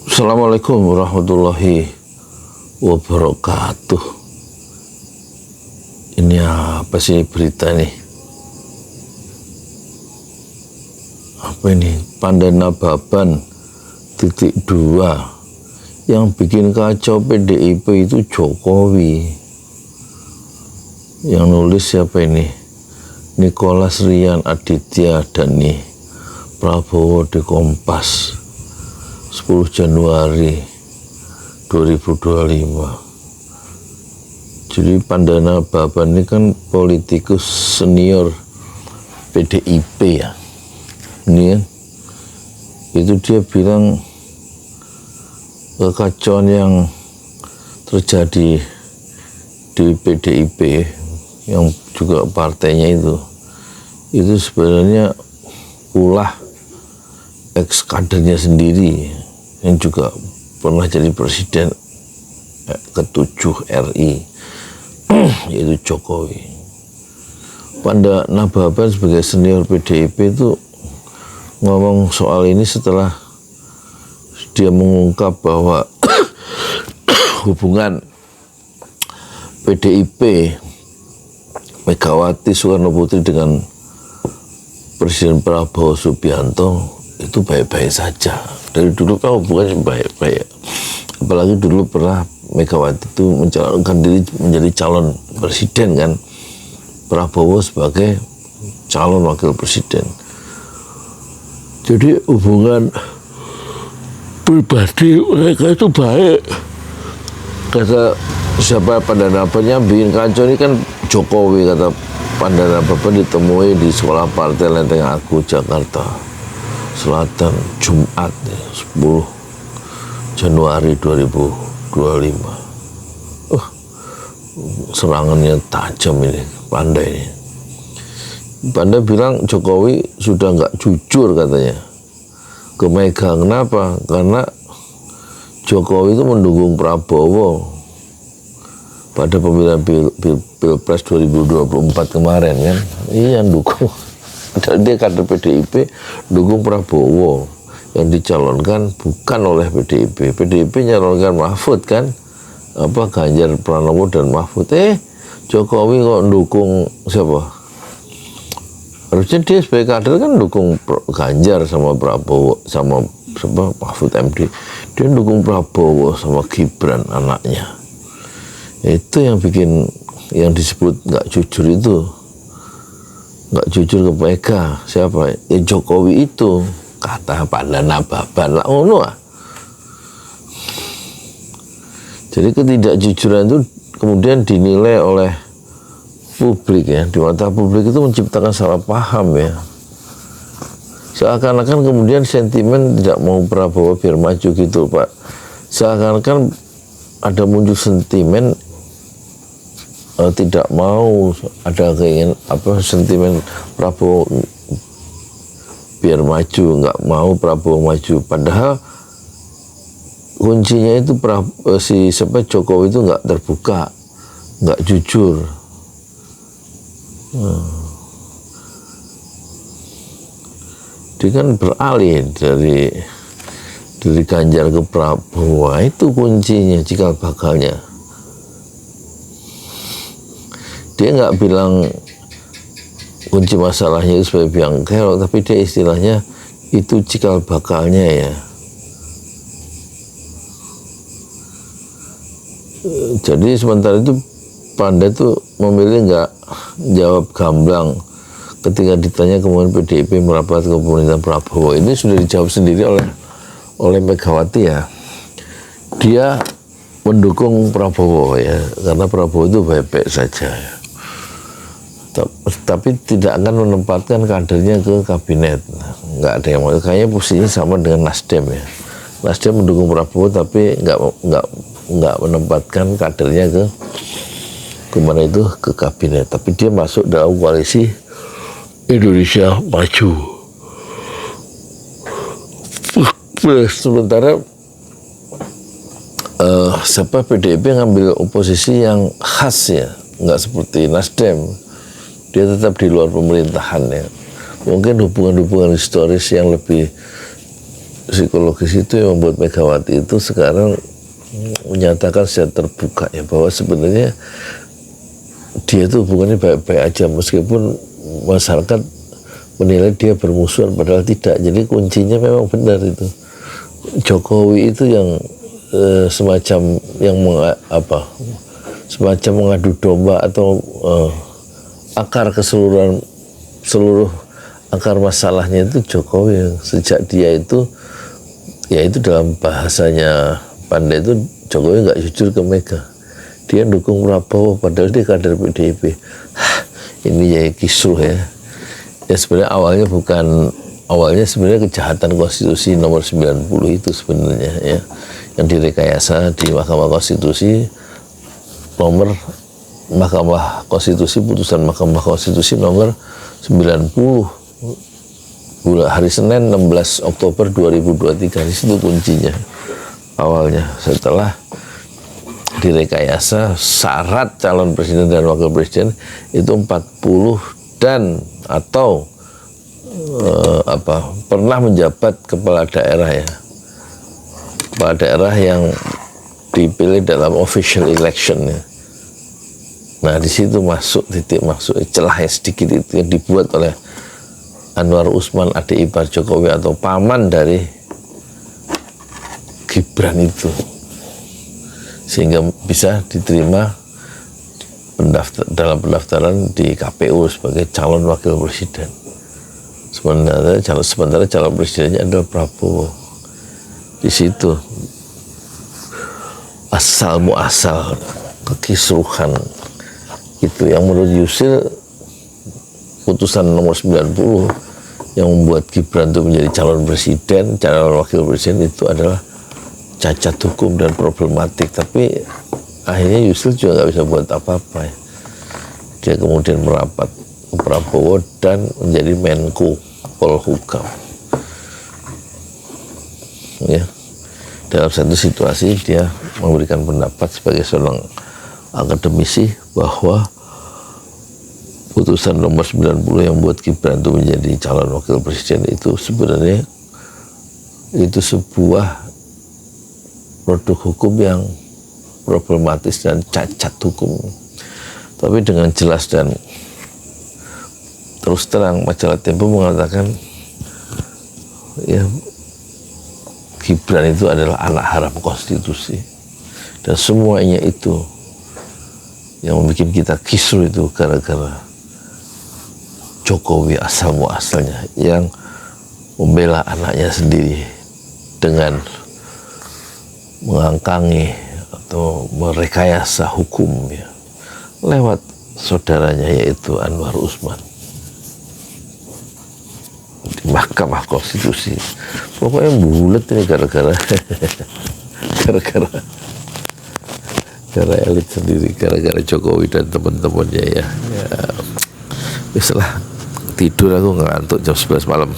Assalamualaikum warahmatullahi wabarakatuh. Ini apa sih berita nih? Apa ini? Pandana Baban .2 yang bikin kacau PDIP itu Jokowi. Yang nulis siapa ini? Nicholas Rian Aditya Dhani Prabowo di Kompas 10 Januari 2025. Jadi Pandana Baban ini kan politikus senior PDIP ya. Ini kan, itu dia bilang kekacauan yang terjadi di PDIP yang juga partainya itu sebenarnya ulah ex kadernya sendiri yang juga pernah jadi presiden ke-7 RI yaitu Jokowi. Pandana Baban sebagai senior PDIP itu ngomong soal ini setelah dia mengungkap bahwa hubungan PDIP Megawati Soekarno Putri dengan Presiden Prabowo Subianto itu baik-baik saja. Dari dulu kan hubungannya baik-baik. Apalagi dulu pernah Megawati itu mencalonkan diri menjadi calon presiden kan. Prabowo sebagai calon wakil presiden. Jadi hubungan pribadi mereka itu baik. Kata siapa Pandana Baban yang bikin kacau ini kan Jokowi, kata Pandana Baban ditemui di sekolah partai Lenteng Agung Jakarta Selatan Jumat 10 Januari 2025. Serangannya tajam ini, pandai ini. Pandai bilang Jokowi sudah nggak jujur katanya ke Mega. Kenapa? Karena Jokowi itu mendukung Prabowo pada pemilihan Pilpres 2024 kemarin kan. Iya, dukung. Dia kader PDIP dukung Prabowo yang dicalonkan bukan oleh PDIP. PDIP nyalonkan Mahfud kan, apa Ganjar Pranowo dan Mahfud. Jokowi kok dukung siapa? Harusnya dia sebagai kader kan dukung Ganjar sama Prabowo sama Mahfud MD. Dia dukung Prabowo sama Gibran anaknya. Itu yang bikin yang disebut nggak jujur itu. Nggak jujur ke Mega. Siapa? Ya Jokowi itu, kata Pandana Baban lah ngono. Jadi ketidakjujuran itu kemudian dinilai oleh publik ya, di mata publik itu menciptakan salah paham ya. Seakan-akan kemudian sentimen tidak mau Prabowo biar maju gitu Pak. Seakan-akan ada muncul sentimen tidak mau ada keinginan sentimen Prabowo biar maju, nggak mau Prabowo maju. Padahal kuncinya itu Jokowi itu nggak terbuka, nggak jujur. Dia kan beralih dari Ganjar ke Prabowo. Itu kuncinya, cikal bakalnya. Dia nggak bilang kunci masalahnya itu sebagai biang kerok, tapi dia istilahnya itu cikal bakalnya ya. Jadi sementara itu Pandai itu memilih nggak jawab gamblang ketika ditanya kemudian PDIP merapat ke pemerintahan Prabowo. Ini sudah dijawab sendiri oleh Megawati ya. Dia mendukung Prabowo ya, karena Prabowo itu baik-baik saja ya. Tapi tidak akan menempatkan kadernya ke kabinet. Nggak ada yang mau. Kayaknya posisinya sama dengan Nasdem ya. Nasdem mendukung Prabowo tapi nggak menempatkan kadernya ke kabinet. Tapi dia masuk dalam koalisi Indonesia Maju. Sementara PDIP ngambil oposisi yang khas ya, nggak seperti Nasdem. Dia tetap di luar pemerintahan ya. Mungkin hubungan-hubungan historis yang lebih psikologis itu yang membuat Megawati itu sekarang menyatakan secara terbuka ya bahwa sebenarnya dia itu hubungannya baik-baik aja meskipun masyarakat menilai dia bermusuhan padahal tidak. Jadi kuncinya memang benar itu. Jokowi itu yang semacam yang semacam mengadu domba atau akar keseluruhan seluruh akar masalahnya itu Jokowi yang sejak dia itu ya itu dalam bahasanya Pandai itu Jokowi nggak jujur ke Mega, dia dukung Prabowo padahal dia kader PDIP. Ini ya kisruh ya sebenarnya awalnya sebenarnya kejahatan konstitusi nomor 90 itu sebenarnya ya yang direkayasa di Mahkamah Konstitusi putusan Mahkamah Konstitusi nomor 90 hari Senin 16 Oktober 2023. Di situ kuncinya awalnya. Setelah direkayasa syarat calon presiden dan wakil presiden itu 40 dan atau pernah menjabat kepala daerah ya, kepala daerah yang dipilih dalam official election ya. Nah di situ titik masuk celah yang sedikit itu yang dibuat oleh Anwar Usman adik ipar Jokowi atau paman dari Gibran itu, sehingga bisa diterima dalam pendaftaran di KPU sebagai calon wakil presiden. Sementara calon presidennya adalah Prabowo. Di situ asal muasal kekisruhan itu yang menurut Yusril putusan nomor 90 yang membuat Gibran itu menjadi calon presiden, calon wakil presiden itu adalah cacat hukum dan problematik. Tapi akhirnya Yusril juga nggak bisa buat apa-apa ya. Dia kemudian merapat ke Prabowo dan menjadi Menko Polhukam ya. Dalam satu situasi dia memberikan pendapat sebagai seorang akademisi bahwa putusan nomor 90 yang membuat Gibran itu menjadi calon wakil presiden itu sebenarnya itu sebuah produk hukum yang problematis dan cacat hukum. Tapi dengan jelas dan terus terang majalah Tempo mengatakan ya Gibran itu adalah anak haram konstitusi dan semuanya itu yang membuat kita kisruh itu gara-gara Jokowi asal muasalnya yang membela anaknya sendiri dengan mengangkangi atau merekayasa hukum ya, lewat saudaranya yaitu Anwar Usman di Mahkamah Konstitusi. Pokoknya bulat ini gara-gara elit sendiri, gara-gara Jokowi dan teman-temannya ya. Wis lah, tidur aku ngantuk jam 11 malam.